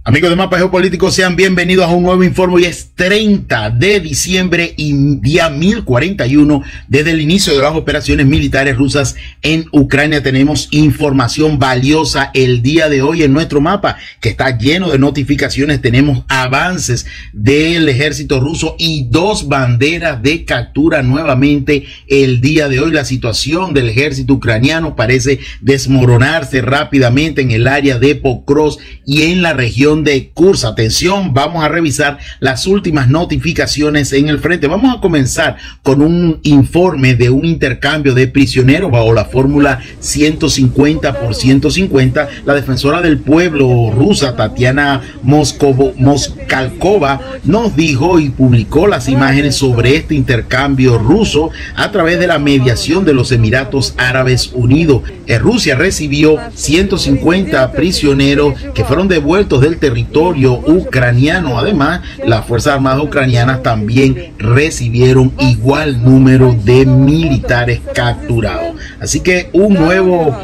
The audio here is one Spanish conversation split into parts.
Amigos de Mapa Geopolítico, sean bienvenidos a un nuevo informe. Hoy es 30 de diciembre y día 1041 desde el inicio de las operaciones militares rusas en Ucrania. Tenemos información valiosa el día de hoy en nuestro mapa, que está lleno de notificaciones. Tenemos avances del ejército ruso y dos banderas de captura nuevamente el día de hoy. La situación del ejército ucraniano parece desmoronarse rápidamente en el área de Pokrovsk y en la región de Kursk. Atención, vamos a revisar las últimas notificaciones en el frente. Vamos a comenzar con un informe de un intercambio de prisioneros bajo la fórmula 150 por 150. La defensora del pueblo rusa, Tatiana Moskalkova, nos dijo y publicó las imágenes sobre este intercambio ruso a través de la mediación de los Emiratos Árabes Unidos. Rusia recibió 150 prisioneros que fueron devueltos del territorio ucraniano. Además, las Fuerzas Armadas ucranianas también recibieron igual número de militares capturados. Así que un nuevo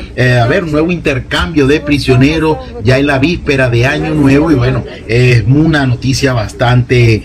intercambio de prisioneros ya en la víspera de Año Nuevo, y bueno, es una noticia bastante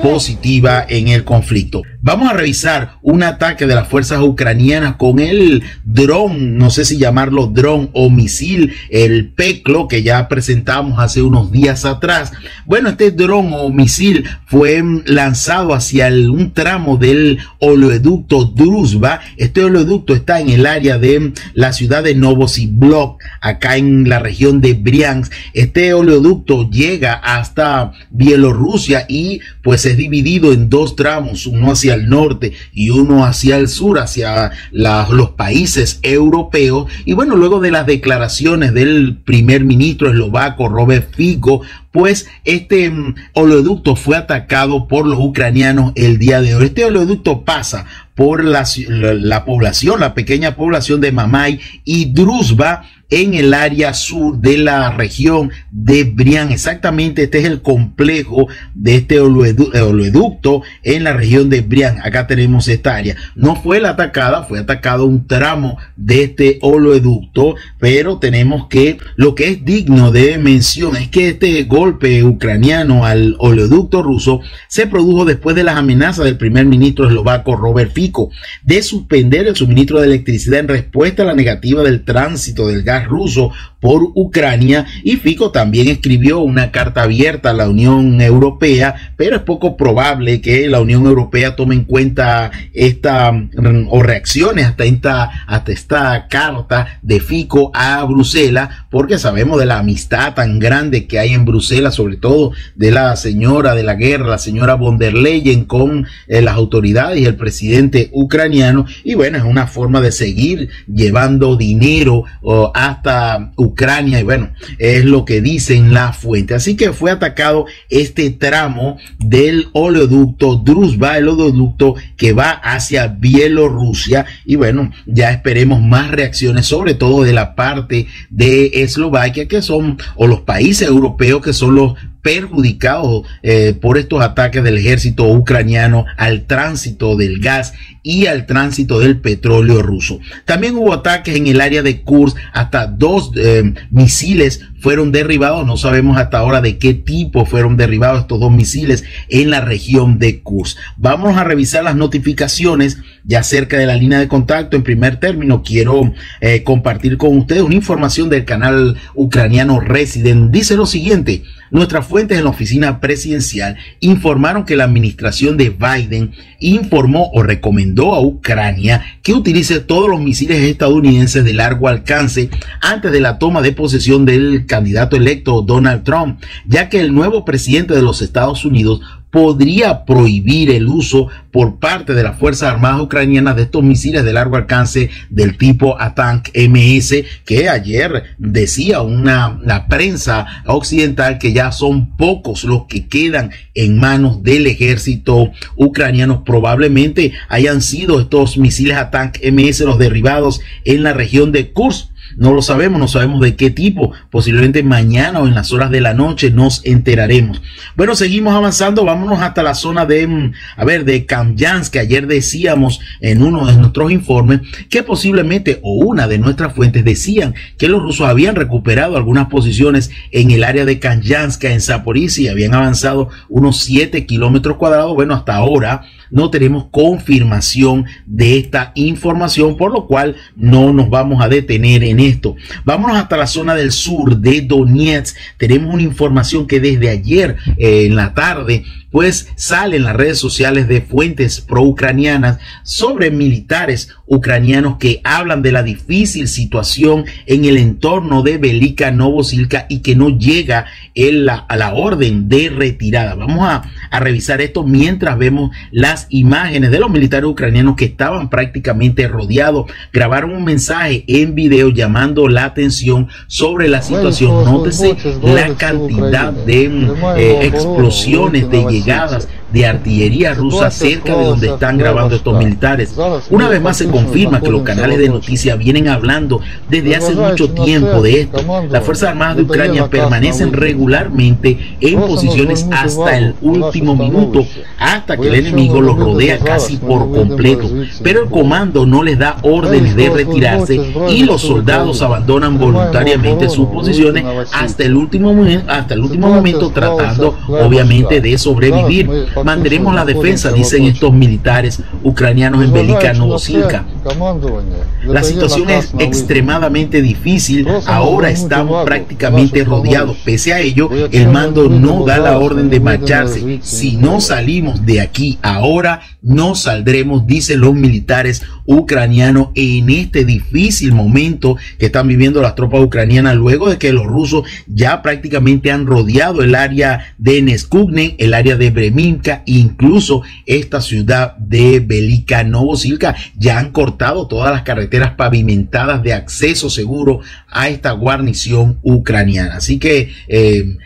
positiva en el conflicto. Vamos a revisar un ataque de las fuerzas ucranianas con el dron, no sé si llamarlo dron o misil, el Peklo, que ya presentamos hace unos días atrás. Bueno, este dron o misil fue lanzado hacia un tramo del oleoducto Druzhba. Este oleoducto está en el área de la ciudad de Novosibirsk, acá en la región de Briansk. Este oleoducto llega hasta Bielorrusia y pues es dividido en dos tramos, uno hacia el norte y uno hacia el sur, hacia los países europeos. Y bueno, luego de las declaraciones del primer ministro eslovaco Robert Fico, pues este oleoducto fue atacado por los ucranianos el día de hoy. Este oleoducto pasa por la población, la pequeña población de Mamay y Druzhba, en el área sur de la región de Briansk. Exactamente, este es el complejo de este oleoducto en la región de Briansk. Acá tenemos esta área. No fue la atacada, fue atacado un tramo de este oleoducto, pero tenemos que lo que es digno de mención es que este golpe ucraniano al oleoducto ruso se produjo después de las amenazas del primer ministro eslovaco Robert Fico de suspender el suministro de electricidad en respuesta a la negativa del tránsito del gas ruso por Ucrania. Y Fico también escribió una carta abierta a la Unión Europea, pero es poco probable que la Unión Europea tome en cuenta reacciones hasta esta carta de Fico a Bruselas, porque sabemos de la amistad tan grande que hay en Bruselas, sobre todo de la señora de la guerra, la señora von der Leyen, con las autoridades y el presidente ucraniano. Y bueno, es una forma de seguir llevando dinero hasta Ucrania, y bueno, es lo que dicen las fuentes. Así que fue atacado este tramo del oleoducto Druzhba, el oleoducto que va hacia Bielorrusia, y bueno, ya esperemos más reacciones, sobre todo de la parte de Eslovaquia, que son, o los países europeos que son los perjudicados por estos ataques del ejército ucraniano al tránsito del gas y al tránsito del petróleo ruso. También hubo ataques en el área de Kursk, hasta dos misiles fueron derribados. No sabemos hasta ahora de qué tipo fueron derribados estos dos misiles en la región de Kursk. Vamos a revisar las notificaciones ya cerca de la línea de contacto. En primer término, quiero compartir con ustedes una información del canal ucraniano Resident. Dice lo siguiente: nuestras fuentes en la oficina presidencial informaron que la administración de Biden informó o recomendó a Ucrania que utilice todos los misiles estadounidenses de largo alcance antes de la toma de posesión del candidato electo Donald Trump, ya que el nuevo presidente de los Estados Unidos podría prohibir el uso por parte de las Fuerzas Armadas ucranianas de estos misiles de largo alcance del tipo ATACMS, que ayer decía la prensa occidental que ya son pocos los que quedan en manos del ejército ucraniano. Probablemente hayan sido estos misiles ATACMS los derribados en la región de Kursk. No lo sabemos, no sabemos de qué tipo. Posiblemente mañana o en las horas de la noche nos enteraremos. Bueno, seguimos avanzando. Vámonos hasta la zona de, de Kamyansk, que ayer decíamos en uno de nuestros informes que posiblemente, o una de nuestras fuentes decían que los rusos habían recuperado algunas posiciones en el área de Kamyansk, en Zaporizhia, habían avanzado unos 7 kilómetros cuadrados. Bueno, hasta ahora no tenemos confirmación de esta información, por lo cual no nos vamos a detener en esto. Vámonos hasta la zona del sur de Donetsk. Tenemos una información que desde ayer en la tarde pues sale en las redes sociales de fuentes pro-ucranianas sobre militares ucranianos que hablan de la difícil situación en el entorno de Velika Novosilka y que no llega a la orden de retirada. Vamos a revisar esto mientras vemos las imágenes de los militares ucranianos que estaban prácticamente rodeados. Grabaron un mensaje en video llamando la atención sobre la situación. Nótese la cantidad de explosiones, de llegadas de artillería rusa cerca de donde están grabando estos militares. Una vez más se confirma que los canales de noticias vienen hablando desde hace mucho tiempo de esto. Las Fuerzas Armadas de Ucrania permanecen regularmente en posiciones hasta el último minuto, hasta que el enemigo los rodea casi por completo, pero el comando no les da órdenes de retirarse y los soldados abandonan voluntariamente sus posiciones hasta el último momento, tratando obviamente de sobrevivir. Mantenemos la defensa, dicen estos militares ucranianos en Velika Novosilka. La situación es extremadamente difícil. Ahora estamos prácticamente rodeados. Pese a ello, el mando no da la orden de marcharse. Si no salimos de aquí ahora, no saldremos, dicen los militares ucranianos en este difícil momento que están viviendo las tropas ucranianas luego de que los rusos ya prácticamente han rodeado el área de Neskukne, el área de Breminka, incluso esta ciudad de Velika Novosilka. Ya han cortado todas las carreteras pavimentadas de acceso seguro a esta guarnición ucraniana. Así que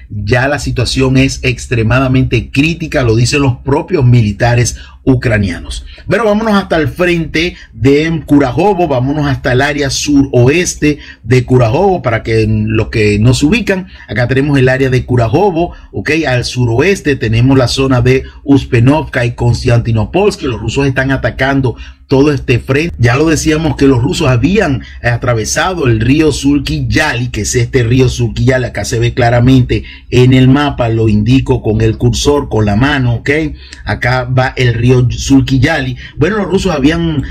ya la situación es extremadamente crítica, lo dicen los propios militares ucranianos. Pero vámonos hasta el frente de Kurajovo, vámonos hasta el área suroeste de Kurajovo para que los que no se ubican, acá tenemos el área de Kurajovo, ok, al suroeste tenemos la zona de Uspenovka y Konstantinopolsk, que los rusos están atacando todo este frente. Ya lo decíamos que los rusos habían atravesado el río Sulky-Yali, que es este río Sulky-Yali, acá se ve claramente en el mapa, lo indico con el cursor, con la mano, ok, acá va el río Sulky-Yali. Bueno, los rusos habían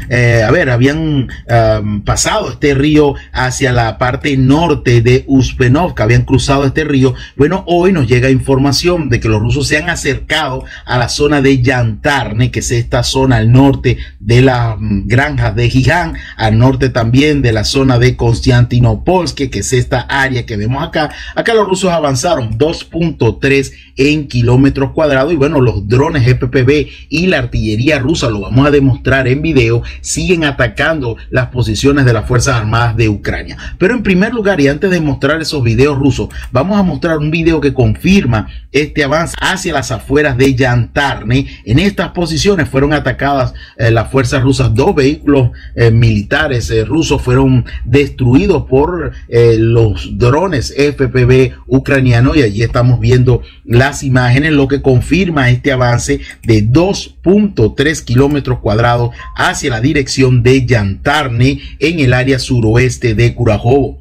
pasado este río hacia la parte norte de Uspenovka, habían cruzado este río. Bueno, hoy nos llega información de que los rusos se han acercado a la zona de Yantarne, que es esta zona al norte de la granjas de Giján, al norte también de la zona de Konstantinopolsk, que es esta área que vemos acá. Acá los rusos avanzaron 2.3 en kilómetros cuadrados y bueno, los drones FPV y la artillería rusa, lo vamos a demostrar en video, siguen atacando las posiciones de las Fuerzas Armadas de Ucrania. Pero en primer lugar, y antes de mostrar esos videos rusos, vamos a mostrar un video que confirma este avance hacia las afueras de Yantarne. En estas posiciones fueron atacadas las fuerzas rusas. Dos vehículos militares rusos fueron destruidos por los drones FPV ucranianos y allí estamos viendo las imágenes, lo que confirma este avance de 2.3 kilómetros cuadrados hacia la dirección de Yantarne en el área suroeste de Kurajovo.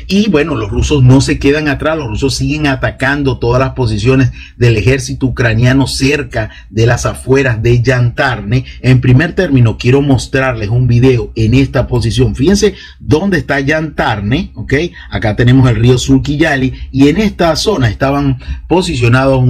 Y bueno, los rusos no se quedan atrás, los rusos siguen atacando todas las posiciones del ejército ucraniano cerca de las afueras de Yantarne. En primer término, quiero mostrarles un video en esta posición. Fíjense dónde está Yantarne, ok. Acá tenemos el río Sulky-Yali y en esta zona estaban posicionados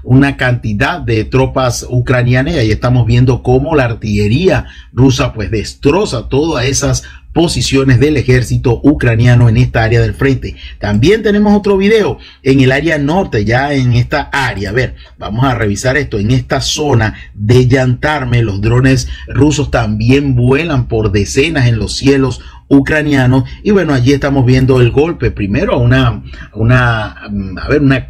una cantidad de tropas ucranianas y ahí estamos viendo cómo la artillería rusa pues destroza todas esas posiciones del ejército ucraniano en esta área del frente. También tenemos otro video en el área norte, ya en esta área. A ver, vamos a revisar esto. En esta zona de Yantarne, los drones rusos también vuelan por decenas en los cielos ucranianos. Y bueno, allí estamos viendo el golpe primero a una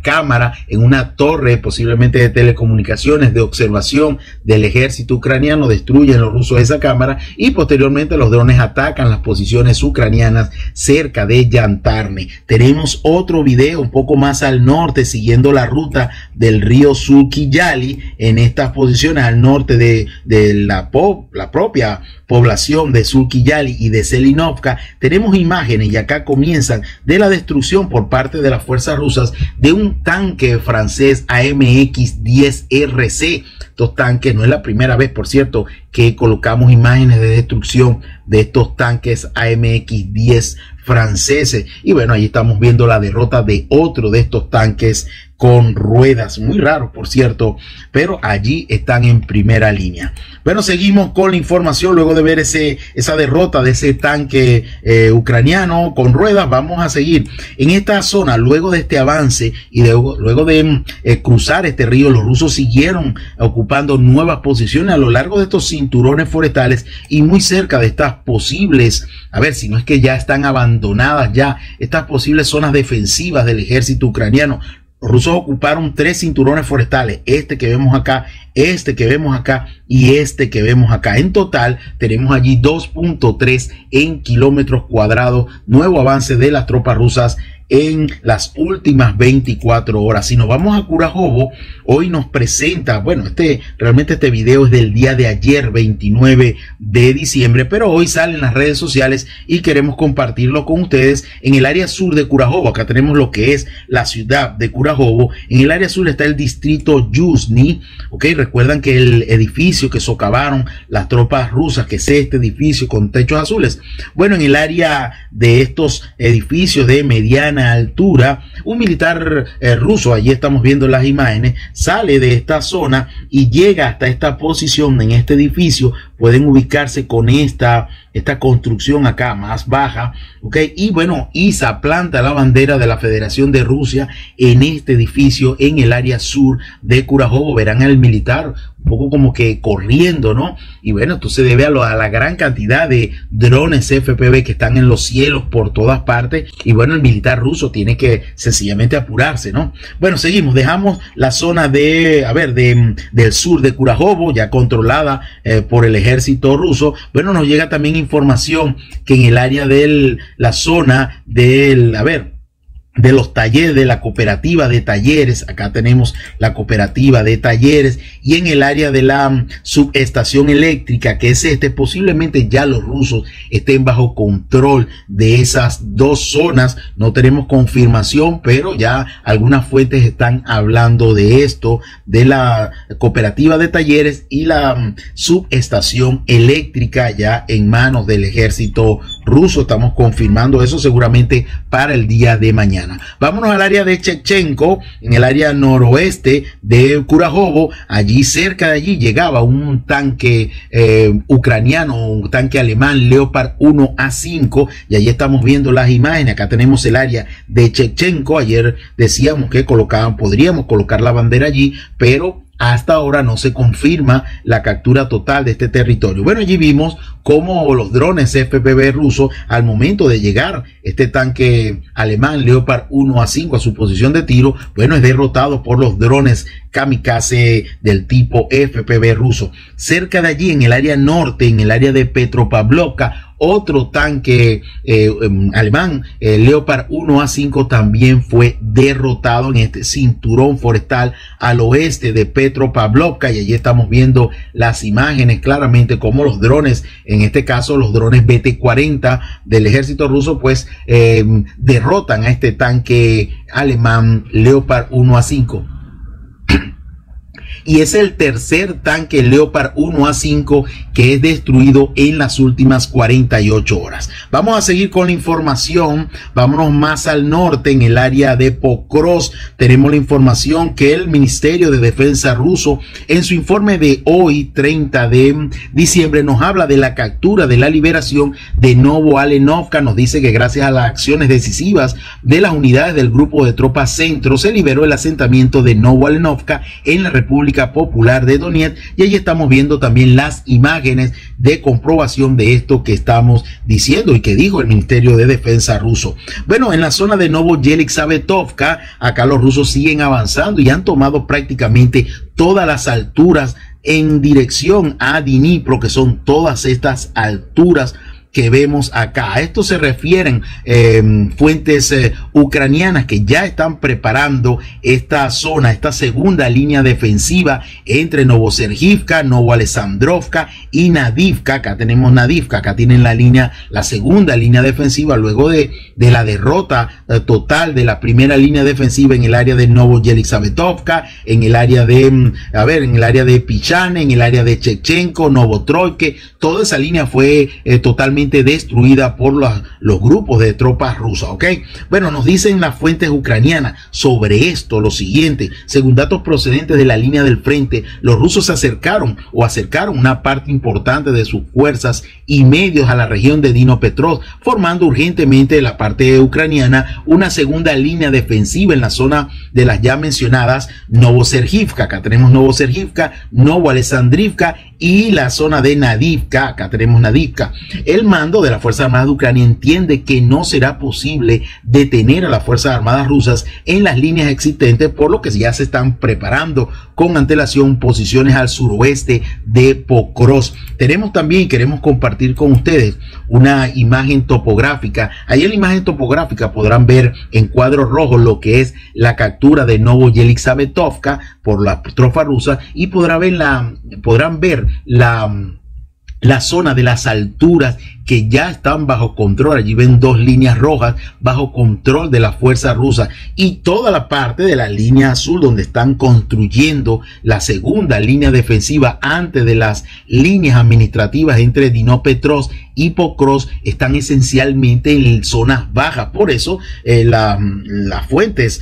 cámara en una torre, posiblemente de telecomunicaciones, de observación del ejército ucraniano. Destruyen los rusos esa cámara y posteriormente los drones atacan las posiciones ucranianas cerca de Yantarne. Tenemos otro video un poco más al norte, siguiendo la ruta del río Suki-Yali, en estas posiciones al norte de la propia población de Suki-Yali y de Selinovka. Tenemos imágenes, y acá comienzan, de la destrucción por parte de las fuerzas rusas de un tanque francés AMX-10RC. Estos tanques, no es la primera vez, por cierto, que colocamos imágenes de destrucción de estos tanques AMX-10 franceses. Y bueno, ahí estamos viendo la derrota de otro de estos tanques con ruedas, muy raros por cierto, pero allí están en primera línea. Bueno, seguimos con la información. Luego de ver esa derrota de ese tanque ucraniano con ruedas, vamos a seguir en esta zona. Luego de este avance y luego de cruzar este río, los rusos siguieron ocupando nuevas posiciones a lo largo de estos cinturones forestales y muy cerca de estas posibles, a ver si no es que ya están abandonadas ya, estas posibles zonas defensivas del ejército ucraniano. Los rusos ocuparon 3 cinturones forestales, este que vemos acá, este que vemos acá y este que vemos acá. En total tenemos allí 2.3 en kilómetros cuadrados, nuevo avance de las tropas rusas en las últimas 24 horas. Si nos vamos a Kurajovo, hoy nos presenta, bueno, realmente este video es del día de ayer, 29 de diciembre, pero hoy sale en las redes sociales y queremos compartirlo con ustedes. En el área sur de Kurajovo, acá tenemos lo que es la ciudad de Kurajovo. En el área sur está el distrito Yuzhny, ok, recuerdan que el edificio que socavaron las tropas rusas, que es este edificio con techos azules. Bueno, en el área de estos edificios de mediana altura, un militar ruso, allí estamos viendo las imágenes, sale de esta zona y llega hasta esta posición en este edificio. Pueden ubicarse con esta construcción acá más baja, ok, y bueno, ISA planta la bandera de la Federación de Rusia en este edificio en el área sur de Kurajovo. Verán al militar un poco como que corriendo, ¿no? Y bueno, esto se debe a la gran cantidad de drones FPV que están en los cielos por todas partes. Y bueno, el militar ruso tiene que sencillamente apurarse, ¿no? Bueno, seguimos, dejamos la zona del sur de Kurajovo, ya controlada por el ejército ruso. Bueno, nos llega también información que en el área de la zona de los talleres, de la cooperativa de talleres, acá tenemos la cooperativa de talleres, y en el área de la subestación eléctrica, que es posiblemente ya los rusos estén bajo control de esas dos zonas. No tenemos confirmación, pero ya algunas fuentes están hablando de esto, de la cooperativa de talleres y la subestación eléctrica ya en manos del ejército ruso. Estamos confirmando eso seguramente para el día de mañana. Vámonos al área de Shevchenko, en el área noroeste de Kurajovo. Allí, cerca de allí, llegaba un tanque ucraniano, un tanque alemán Leopard 1A5, y allí estamos viendo las imágenes. Acá tenemos el área de Shevchenko. Ayer decíamos que podríamos colocar la bandera allí, pero hasta ahora no se confirma la captura total de este territorio. Bueno, allí vimos cómo los drones FPV rusos, al momento de llegar este tanque alemán Leopard 1A5 a su posición de tiro, bueno, es derrotado por los drones kamikaze del tipo FPV ruso. Cerca de allí, en el área norte, en el área de Petropavlovka, otro tanque alemán, Leopard 1A5, también fue derrotado en este cinturón forestal al oeste de Petropavlovka, y allí estamos viendo las imágenes claramente como los drones, en este caso los drones BT-40 del ejército ruso, pues derrotan a este tanque alemán Leopard 1A5. Y es el tercer tanque Leopard 1A5 que es destruido en las últimas 48 horas. Vamos a seguir con la información. Vámonos más al norte, en el área de Pokrovsk. Tenemos la información que el Ministerio de Defensa ruso, en su informe de hoy, 30 de diciembre, nos habla de la captura, de la liberación de Novoalenovka. Nos dice que gracias a las acciones decisivas de las unidades del grupo de tropas Centro, se liberó el asentamiento de Novoalenovka en la República República Popular de Donetsk, y ahí estamos viendo también las imágenes de comprobación de esto que estamos diciendo y que dijo el Ministerio de Defensa ruso. Bueno, en la zona de Novoyelisavetovka, acá los rusos siguen avanzando y han tomado prácticamente todas las alturas en dirección a Dnipro, que son todas estas alturas que vemos acá. A esto se refieren fuentes ucranianas que ya están preparando esta zona, esta segunda línea defensiva entre Novosergivka, Novoalexandrovka y Nadivka. Acá tenemos Nadivka, acá tienen la segunda línea defensiva luego de la derrota total de la primera línea defensiva en el área de Novoyelisavetovka, en el área de en el área de Pichane, en el área de Chechchenko, Novotroike. Toda esa línea fue totalmente destruida por los grupos de tropas rusas, ¿ok? Bueno, nos dicen las fuentes ucranianas sobre esto lo siguiente: según datos procedentes de la línea del frente, los rusos acercaron una parte importante de sus fuerzas y medios a la región de Dnipropetrovsk, formando urgentemente de la parte ucraniana una segunda línea defensiva en la zona de las ya mencionadas Novosergivka. Acá tenemos Novosergivka, Novoalexandrivka y la zona de Nadivka. Acá tenemos Nadivka. El mando de las Fuerzas Armadas de Ucrania entiende que no será posible detener a las Fuerzas Armadas rusas en las líneas existentes, por lo que ya se están preparando con antelación posiciones al suroeste de Pokrovsk. Tenemos también, queremos compartir con ustedes una imagen topográfica. Ahí en la imagen topográfica podrán ver en cuadro rojo lo que es la captura de Novoyelisavetovka por la tropa rusa, y podrán ver la zona de las alturas que ya están bajo control. Allí ven dos líneas rojas bajo control de las fuerzas rusas, y toda la parte de la línea azul donde están construyendo la segunda línea defensiva antes de las líneas administrativas entre Dnipropetrovsk y Pokrovsk están esencialmente en zonas bajas. Por eso las fuentes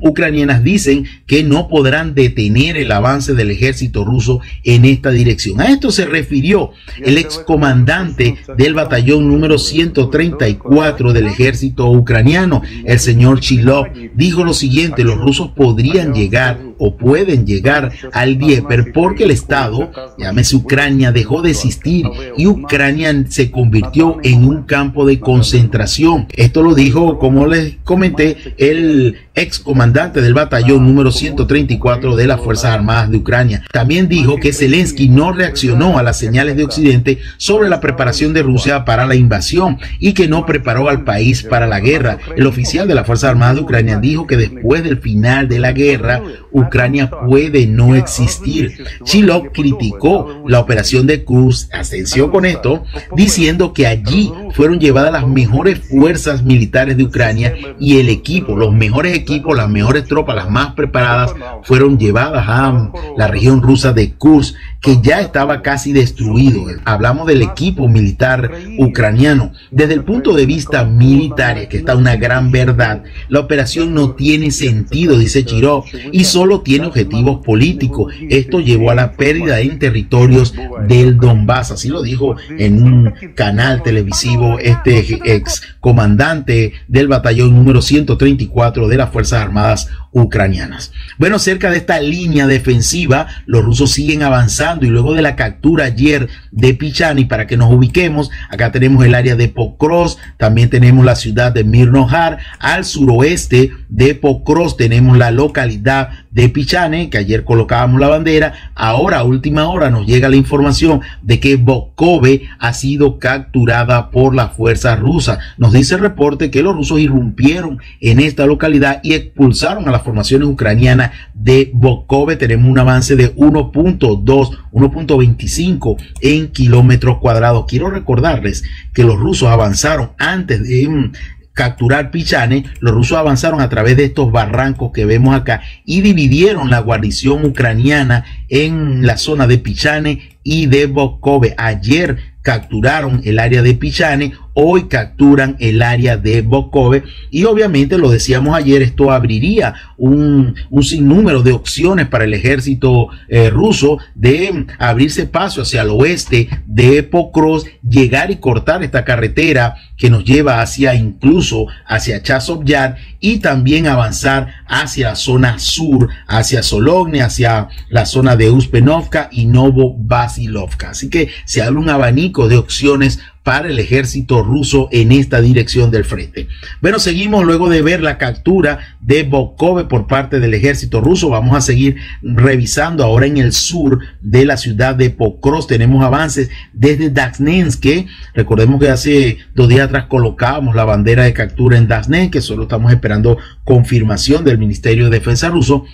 ucranianas dicen que no podrán detener el avance del ejército ruso en esta dirección. A esto se refirió el excomandante del batallón número 134 del ejército ucraniano, el señor Chilov. Dijo lo siguiente: los rusos podrían llegar o pueden llegar al Dnieper porque el Estado, llámese Ucrania, dejó de existir y Ucrania se convirtió en un campo de concentración. Esto lo dijo, como les comenté, el excomandante del batallón número 134 de las Fuerzas Armadas de Ucrania. También dijo que Zelensky no reaccionó a las señales de Occidente sobre la preparación de Rusia para la invasión y que no preparó al país para la guerra. El oficial de las Fuerzas Armadas de Ucrania dijo que después del final de la guerra, Ucrania puede no existir. Chilov criticó la operación de Kursk, atención con esto, diciendo que allí fueron llevadas las mejores fuerzas militares de Ucrania y el equipo, los mejores equipos, las mejores tropas, las más preparadas, fueron llevadas a la región rusa de Kursk, que ya estaba casi destruido. Hablamos del equipo militar ucraniano. Desde el punto de vista militar, que está una gran verdad, la operación no tiene sentido, dice Chirov, y solo tiene objetivos políticos. Esto llevó a la pérdida en territorios del Donbass. Así lo dijo en un canal televisivo este ex comandante del batallón número 134 de las Fuerzas Armadas ucranianas. Bueno, cerca de esta línea defensiva, los rusos siguen avanzando, y luego de la captura ayer de Pichani, para que nos ubiquemos, acá tenemos el área de Pokrovsk, también tenemos la ciudad de Mirnohar. Al suroeste de Pokrovsk tenemos la localidad de Pichane, que ayer colocábamos la bandera. Ahora, a última hora, nos llega la información de que Bokove ha sido capturada por las fuerzas rusas. Nos dice el reporte que los rusos irrumpieron en esta localidad y expulsaron a las formaciones ucranianas de Bokove. Tenemos un avance de 1.25 en kilómetros cuadrados. Quiero recordarles que los rusos avanzaron antes de capturar Pichane. Los rusos avanzaron a través de estos barrancos que vemos acá y dividieron la guarnición ucraniana en la zona de Pichane y de Bokove. Ayer capturaron el área de Pichane. hoy capturan el área de Bokovo y obviamente lo decíamos ayer, esto abriría un sinnúmero de opciones para el ejército ruso de abrirse paso hacia el oeste de Pokrovsk, llegar y cortar esta carretera que nos lleva incluso hacia Chazov Yar y también avanzar hacia la zona sur, hacia Sologny, hacia la zona de Uspenovka y Novobasilovka. Así que se abre un abanico de opciones para el ejército ruso en esta dirección del frente. Bueno, seguimos luego de ver la captura de Bokovo por parte del ejército ruso. Vamos a seguir revisando ahora en el sur de la ciudad de Pokrovsk. Tenemos avances desde Dasnensk. Recordemos que hace 2 días atrás colocábamos la bandera de captura en Dasnensk, que solo estamos esperando confirmación del Ministerio de Defensa ruso.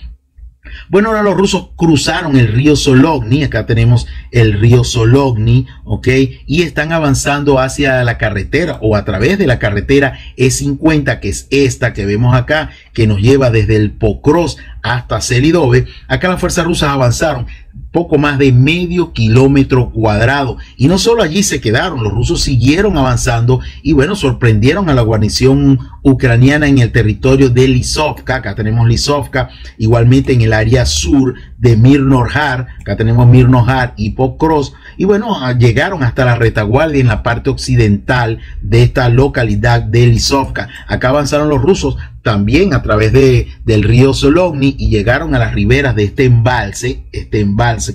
Bueno, ahora los rusos cruzaron el río Sologny, acá tenemos el río Sologny, ok, y están avanzando hacia la carretera o a través de la carretera E50, que es esta que vemos acá, que nos lleva desde el Pokrovsk hasta Selidove. Acá las fuerzas rusas avanzaron poco más de medio kilómetro cuadrado y no solo allí se quedaron, los rusos siguieron avanzando y bueno, sorprendieron a la guarnición ucraniana en el territorio de Lisovka. Acá tenemos Lisovka, igualmente en el área sur de Mirnojar, acá tenemos Mirnojar y Pokrovsk, y bueno, llegaron hasta la retaguardia en la parte occidental de esta localidad de Lisovka. Acá avanzaron los rusos también a través del río Sologny y llegaron a las riberas de este embalse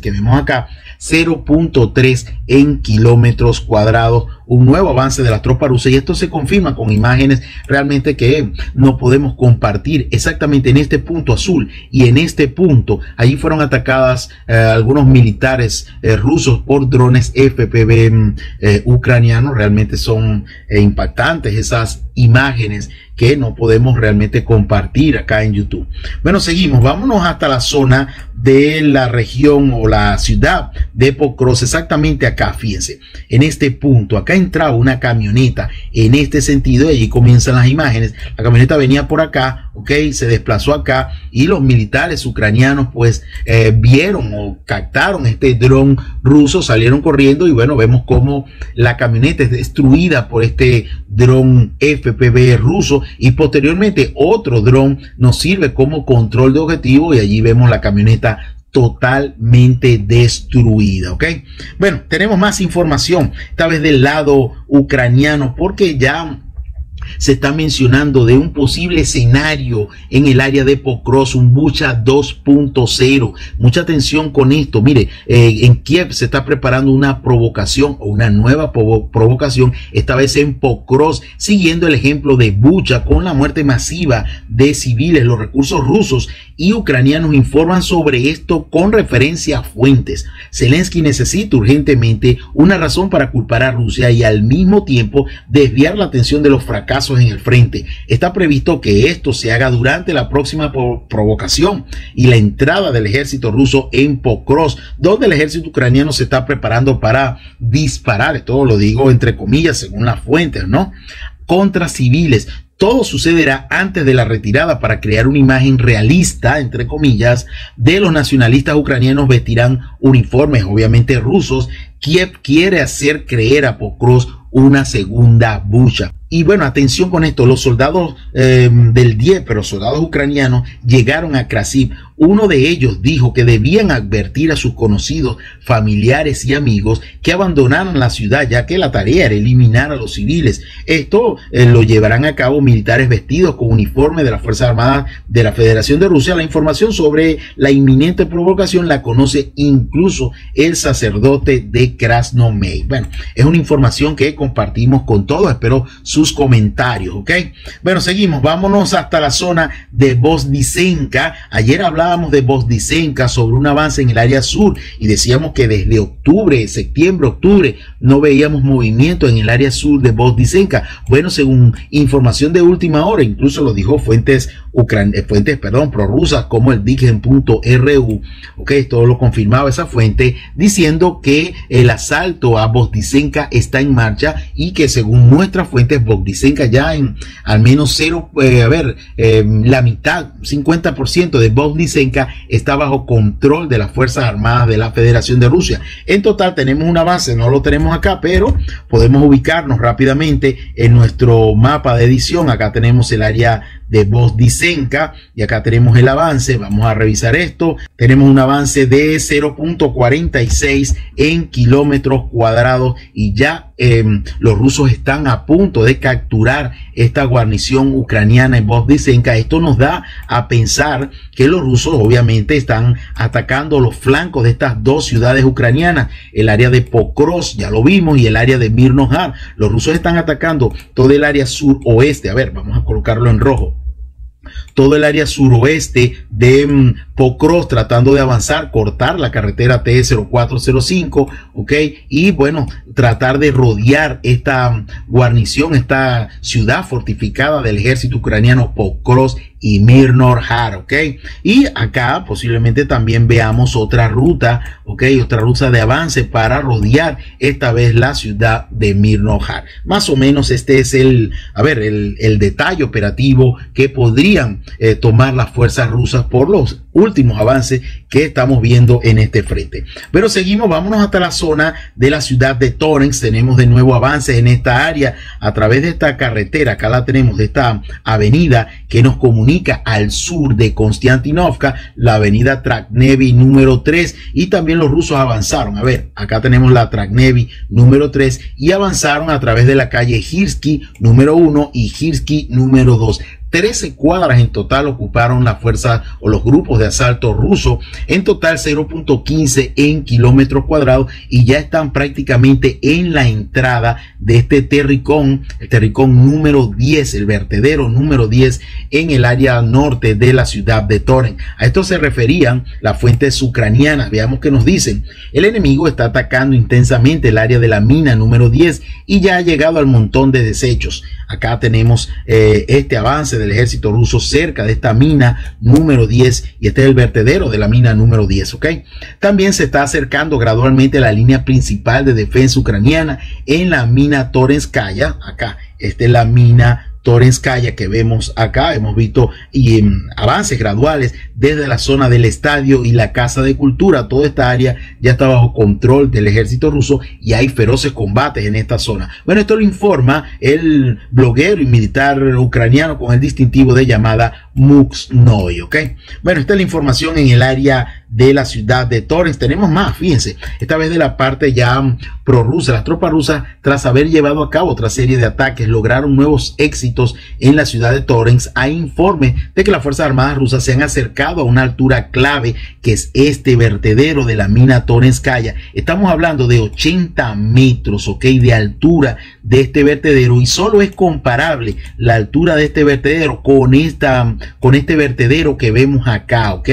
que vemos acá, 0.3 en kilómetros cuadrados, un nuevo avance de las tropas rusas, y esto se confirma con imágenes realmente que no podemos compartir exactamente en este punto azul y en este punto. Allí fueron atacadas algunos militares rusos por drones FPV ucranianos. Realmente son impactantes esas imágenes que no podemos realmente compartir acá en YouTube. Bueno, seguimos, vámonos hasta la zona de la región o la ciudad de Pokrovsk, exactamente acá, fíjense, en este punto, acá entraba una camioneta en este sentido y allí comienzan las imágenes. La camioneta venía por acá, ok, se desplazó acá y los militares ucranianos pues vieron o captaron este dron ruso, salieron corriendo y bueno, vemos cómo la camioneta es destruida por este dron FPV ruso y posteriormente otro dron nos sirve como control de objetivo y allí vemos la camioneta totalmente destruida, ok. Bueno, tenemos más información, esta vez del lado ucraniano, porque ya se está mencionando de un posible escenario en el área de Pokrovsk, un Bucha 2.0. Mucha atención con esto. Mire, en Kiev se está preparando una provocación o una nueva provocación, esta vez en Pokrovsk, siguiendo el ejemplo de Bucha con la muerte masiva de civiles. Los recursos rusos y ucranianos informan sobre esto con referencia a fuentes. Zelensky necesita urgentemente una razón para culpar a Rusia y al mismo tiempo desviar la atención de los fracasos en el frente. Está previsto que esto se haga durante la próxima provocación y la entrada del ejército ruso en Pokrovsk, donde el ejército ucraniano se está preparando para disparar, esto lo digo entre comillas según las fuentes, ¿no?, contra civiles. Todo sucederá antes de la retirada para crear una imagen realista, entre comillas, de los nacionalistas ucranianos. Vestirán uniformes, obviamente rusos. Kiev quiere hacer creer a Pokrovsk una segunda Bucha. Y bueno, atención con esto, los soldados del Dnieper, los soldados ucranianos llegaron a Krasiv. Uno de ellos dijo que debían advertir a sus conocidos, familiares y amigos que abandonaran la ciudad, ya que la tarea era eliminar a los civiles. Esto lo llevarán a cabo militares vestidos con uniforme de las Fuerzas Armadas de la Federación de Rusia. La información sobre la inminente provocación la conoce incluso el sacerdote de Krasnomey. Bueno, es una información que compartimos con todos, espero sus comentarios, ok. Bueno, seguimos, vámonos hasta la zona de Vozditsenka. Ayer hablábamos de Vozditsenka sobre un avance en el área sur y decíamos que desde septiembre, octubre no veíamos movimiento en el área sur de Vozditsenka. Bueno, según información de última hora, incluso lo dijo fuentes prorrusas como el Digen.ru, ok, todo lo confirmaba esa fuente, diciendo que el asalto a Vozditsenka está en marcha fecha y que según nuestras fuentes Bogdisenka ya en al menos la mitad, 50% de Bogdisenka está bajo control de las Fuerzas Armadas de la Federación de Rusia. En total tenemos una base, no lo tenemos acá, pero podemos ubicarnos rápidamente en nuestro mapa de edición. Acá tenemos el área de Bogdisenka y acá tenemos el avance. Vamos a revisar esto. Tenemos un avance de 0.46 en kilómetros cuadrados y ya los rusos están a punto de capturar esta guarnición ucraniana en Bogdisenka. Esto nos da a pensar que los rusos obviamente están atacando los flancos de estas dos ciudades ucranianas, el área de Pokrovsk, ya lo vimos, y el área de Mirnohar. Los rusos están atacando todo el área suroeste. A ver, vamos a colocarlo en rojo. Todo el área suroeste de Pokrovsk, tratando de avanzar, cortar la carretera T-0405, ok, y bueno, tratar de rodear esta guarnición, esta ciudad fortificada del ejército ucraniano, Pokrovsk y Mirnohar, ok. Y acá posiblemente también veamos otra ruta, ok, otra ruta de avance para rodear esta vez la ciudad de Mirnohar. Más o menos este es el detalle operativo que podrían tomar las fuerzas rusas por los últimos avances que estamos viendo en este frente. Pero seguimos, vámonos hasta la zona de la ciudad de Torens. Tenemos de nuevo avances en esta área a través de esta carretera. Acá la tenemos, de esta avenida que nos comunica al sur de Konstantinovka, la avenida Traknevi número 3, y también los rusos avanzaron. A ver, acá tenemos la Traknevi número 3 y avanzaron a través de la calle Hirsky número 1 y Hirsky número 2. 13 cuadras en total ocuparon las fuerzas o los grupos de asalto rusos, en total 0.15 en kilómetros cuadrados, y ya están prácticamente en la entrada de este terricón, el terricón número 10, el vertedero número 10 en el área norte de la ciudad de Torens. A esto se referían las fuentes ucranianas. Veamos qué nos dicen. El enemigo está atacando intensamente el área de la mina número 10 y ya ha llegado al montón de desechos. Acá tenemos este avance del ejército ruso cerca de esta mina número 10, y este es el vertedero de la mina número 10, ok. También se está acercando gradualmente a la línea principal de defensa ucraniana en la mina Torenskaya. Acá, esta es la mina Torenskaya que vemos acá. Hemos visto avances graduales desde la zona del estadio y la casa de cultura. Toda esta área ya está bajo control del ejército ruso y hay feroces combates en esta zona. Bueno, esto lo informa el bloguero y militar ucraniano con el distintivo de llamada Muxnoy, ok. Bueno, esta es la información en el área de la ciudad de Torens. Tenemos más, fíjense, esta vez de la parte ya prorrusa. Las tropas rusas, tras haber llevado a cabo otra serie de ataques, lograron nuevos éxitos en la ciudad de Torens. Hay informe de que las Fuerzas Armadas rusas se han acercado a una altura clave, que es este vertedero de la mina Torenskaya. Estamos hablando de 80 metros, ok, de altura de este vertedero, y solo es comparable la altura de este vertedero con este vertedero que vemos acá, ok.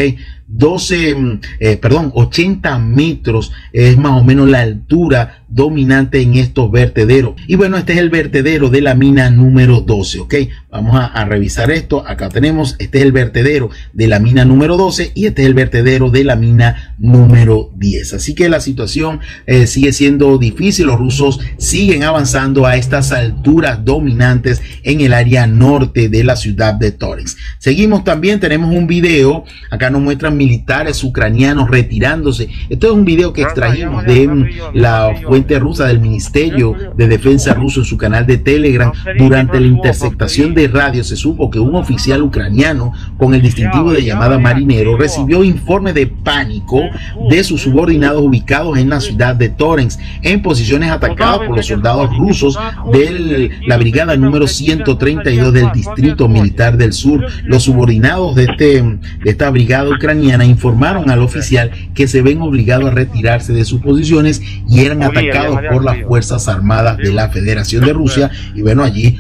80 metros es más o menos la altura dominante en estos vertederos. Y bueno, este es el vertedero de la mina número 12, ok. Vamos a revisar esto. Acá tenemos, este es el vertedero de la mina número 12 y este es el vertedero de la mina número 10. Así que la situación sigue siendo difícil. Los rusos siguen avanzando a estas alturas dominantes en el área norte de la ciudad de Torens. Seguimos, también tenemos un video. Acá nos muestran militares ucranianos retirándose. Esto es un video que extrajimos de la fuente rusa del Ministerio de Defensa ruso en su canal de Telegram. Durante la interceptación de radio se supo que un oficial ucraniano con el distintivo de llamada marinero recibió informe de pánico de sus subordinados ubicados en la ciudad de Torens, en posiciones atacadas por los soldados rusos de la brigada número 132 del Distrito Militar del Sur. Los subordinados de esta brigada ucraniana informaron al oficial que se ven obligados a retirarse de sus posiciones y eran atacados por las Fuerzas Armadas de la Federación de Rusia. Y bueno, allí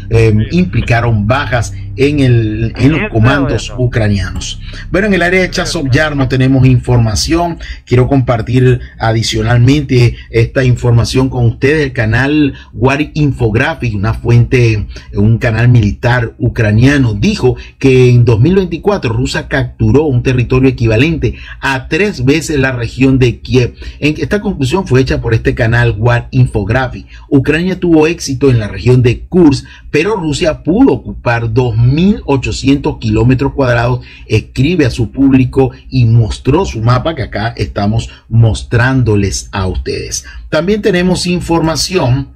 implicaron bajas en los comandos ucranianos. Bueno, en el área de Chazov Yar no tenemos información. Quiero compartir adicionalmente esta información con ustedes. El canal War Infographic, una fuente, un canal militar ucraniano, dijo que en 2024 Rusia capturó un territorio equivalente a 3 veces la región de Kiev. Esta conclusión fue hecha por este canal War Infographic. Ucrania tuvo éxito en la región de Kursk, pero Rusia pudo ocupar 2.800 kilómetros cuadrados. Escribe a su público y mostró su mapa que acá estamos mostrándoles a ustedes. También tenemos información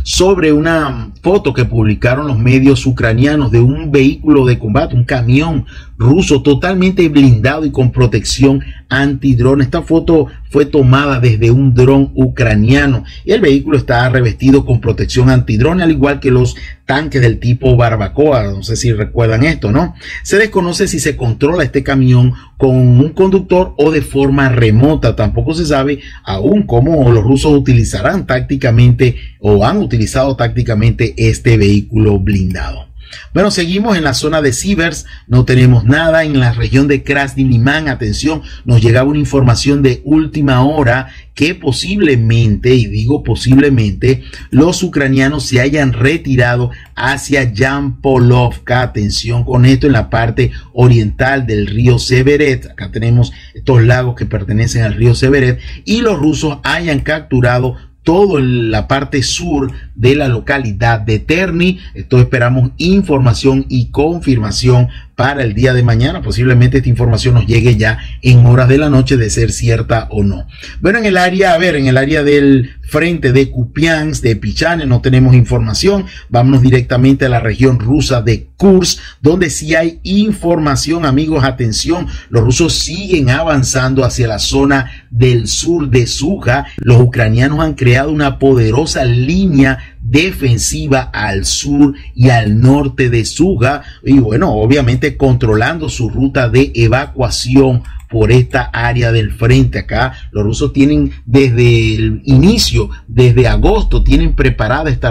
sobre una foto que publicaron los medios ucranianos de un vehículo de combate, un camión ruso totalmente blindado y con protección antidrón. Esta foto fue tomada desde un dron ucraniano y el vehículo está revestido con protección antidrón, al igual que los tanques del tipo Barbacoa. No sé si recuerdan esto, ¿no? Se desconoce si se controla este camión con un conductor o de forma remota. Tampoco se sabe aún cómo los rusos utilizarán tácticamente o han utilizado tácticamente este vehículo blindado. Bueno, seguimos en la zona de Sivers, no tenemos nada. En la región de Krasny Liman, atención, nos llegaba una información de última hora que posiblemente, y digo posiblemente, los ucranianos se hayan retirado hacia Yampolovka. Atención con esto, en la parte oriental del río Severet. Acá tenemos estos lagos que pertenecen al río Severet, y los rusos hayan capturado toda la parte sur de la localidad de Terni. Esto esperamos información y confirmación para el día de mañana. Posiblemente esta información nos llegue ya en horas de la noche, de ser cierta o no. Bueno, en el área, en el área del frente de Kupiansk, de Pichane, no tenemos información. Vámonos directamente a la región rusa de Kursk, donde sí hay información, amigos. Atención, los rusos siguen avanzando hacia la zona del sur de Suja. Los ucranianos han creado una poderosa línea defensiva al sur y al norte de Suja, y bueno, obviamente controlando su ruta de evacuación por esta área del frente. Acá los rusos tienen desde el inicio, desde agosto, tienen preparada esta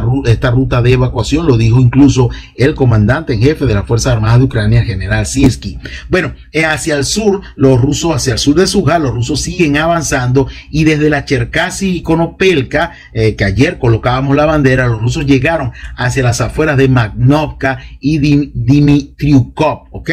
ruta de evacuación. Lo dijo incluso el comandante en jefe de las Fuerzas Armadas de Ucrania, el general Sirsky. Bueno, hacia el sur, los rusos, hacia el sur de Suja, los rusos siguen avanzando, y desde la Cherkasy y Konopelka, que ayer colocábamos la bandera, los rusos llegaron hacia las afueras de Magnovka y Dmitriukov, ¿ok?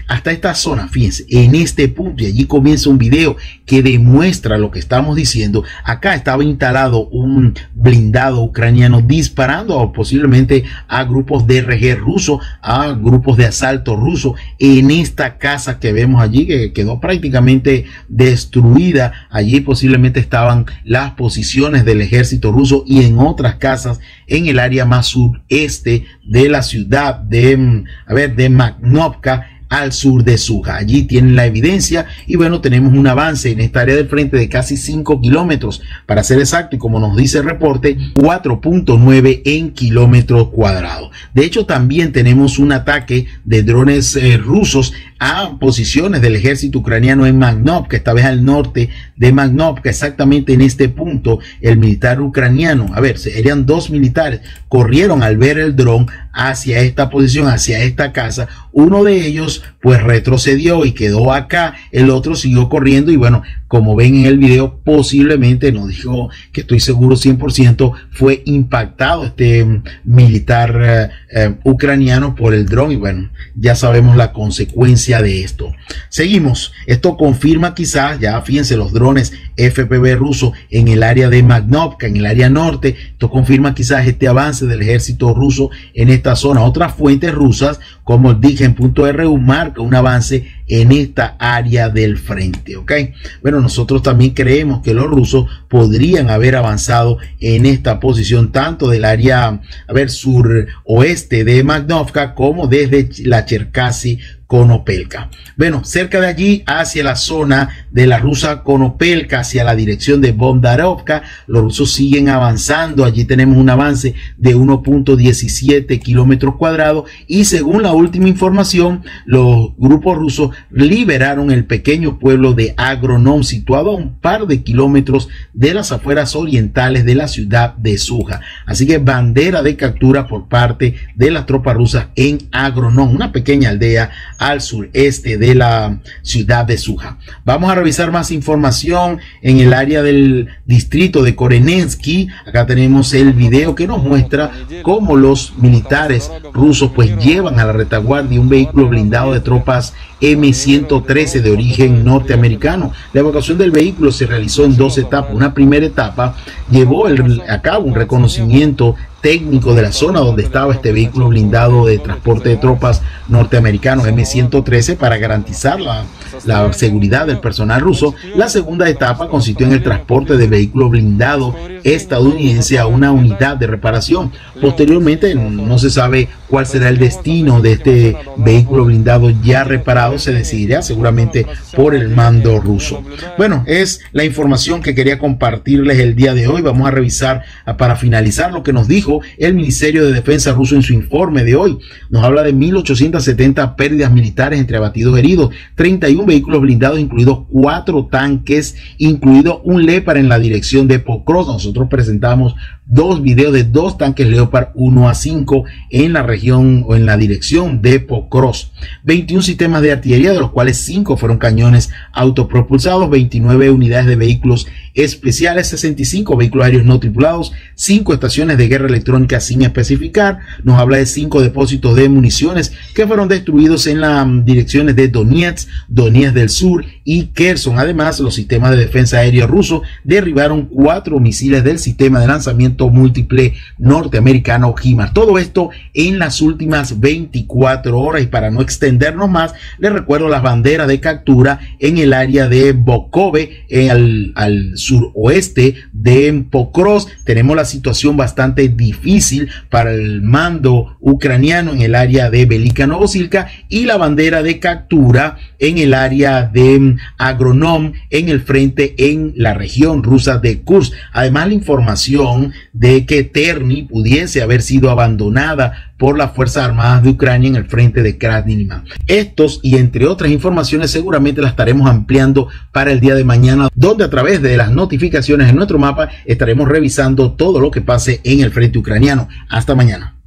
Hasta esta zona, fíjense, en este punto, y allí comienza un video que demuestra lo que estamos diciendo. Acá estaba instalado un blindado ucraniano disparando posiblemente a grupos de RG ruso, a grupos de asalto ruso, en esta casa que vemos allí, que quedó prácticamente destruida. Allí posiblemente estaban las posiciones del ejército ruso, y en otras casas en el área más sureste de la ciudad de Magnovka, al sur de Suja. Allí tienen la evidencia, y bueno, tenemos un avance en esta área del frente de casi 5 kilómetros, para ser exacto, y como nos dice el reporte, 4.9 en kilómetros cuadrados. De hecho, también tenemos un ataque de drones rusos a posiciones del ejército ucraniano en Magnovka, esta vez al norte de Magnovka. Exactamente en este punto, el militar ucraniano, serían 2 militares, corrieron al ver el dron hacia esta posición, hacia esta casa. Uno de ellos pues retrocedió y quedó acá, el otro siguió corriendo, y bueno, como ven en el video, posiblemente, no digo que estoy seguro 100%, fue impactado este militar ucraniano por el dron, y bueno, ya sabemos la consecuencia de esto. Seguimos. Esto confirma quizás, ya fíjense, los drones FPV rusos en el área de Magnovka, en el área norte. Esto confirma quizás este avance del ejército ruso en esta zona. Otras fuentes rusas, como el Digen.ru, marca un avance en esta área del frente, ¿ok? Bueno, nosotros también creemos que los rusos podrían haber avanzado en esta posición, tanto del área, suroeste de Magnovka, como desde la Cherkasy Konopelka. Bueno, cerca de allí, hacia la zona de la rusa Konopelka, hacia la dirección de Bondarovka, los rusos siguen avanzando. Allí tenemos un avance de 1.17 kilómetros cuadrados y según la última información, los grupos rusos liberaron el pequeño pueblo de Agronom, situado a un par de kilómetros de las afueras orientales de la ciudad de Suja. Así que bandera de captura por parte de las tropas rusas en Agronom, una pequeña aldea al sureste de la ciudad de Suja. Vamos a revisar más información en el área del distrito de Korenensky. Acá tenemos el video que nos muestra cómo los militares rusos pues llevan a la retaguardia un vehículo blindado de tropas M113 de origen norteamericano. La evacuación del vehículo se realizó en dos etapas. Una primera etapa llevó a cabo un reconocimiento técnico de la zona donde estaba este vehículo blindado de transporte de tropas norteamericanos M113 para garantizar la seguridad del personal ruso. La segunda etapa consistió en el transporte de vehículo blindado estadounidense a una unidad de reparación. Posteriormente no se sabe cuál será el destino de este vehículo blindado ya reparado, se decidirá seguramente por el mando ruso. Bueno, es la información que quería compartirles el día de hoy. Vamos a revisar para finalizar lo que nos dijo el Ministerio de Defensa ruso en su informe de hoy. Nos habla de 1.870 pérdidas militares entre abatidos y heridos, 31 vehículos blindados, incluidos 4 tanques, incluido un Leopard en la dirección de Pokrovsk. Nosotros presentamos dos videos de 2 tanques Leopard 1A5 en la región o en la dirección de Pokrovsk. 21 sistemas de artillería, de los cuales 5 fueron cañones autopropulsados, 29 unidades de vehículos especiales, 65 vehículos aéreos no tripulados, 5 estaciones de guerra electrónica sin especificar. Nos habla de 5 depósitos de municiones que fueron destruidos en las direcciones de Donetsk, Donetsk del Sur y Kherson. Además, los sistemas de defensa aérea rusos derribaron 4 misiles del sistema de lanzamiento múltiple norteamericano HIMARS. Todo esto en las últimas 24 horas. Y para no extendernos más, les recuerdo las banderas de captura en el área de Bokove, al suroeste de Pokrovsk. Tenemos la situación bastante difícil para el mando ucraniano en el área de Velika Novosilka y la bandera de captura en el área de Agronom en el frente en la región rusa de Kursk. Además, la información de que Terni pudiese haber sido abandonada por las Fuerzas Armadas de Ucrania en el frente de Krasny Liman. Estos y entre otras informaciones seguramente las estaremos ampliando para el día de mañana, donde a través de las notificaciones en nuestro mapa estaremos revisando todo lo que pase en el frente ucraniano. Hasta mañana.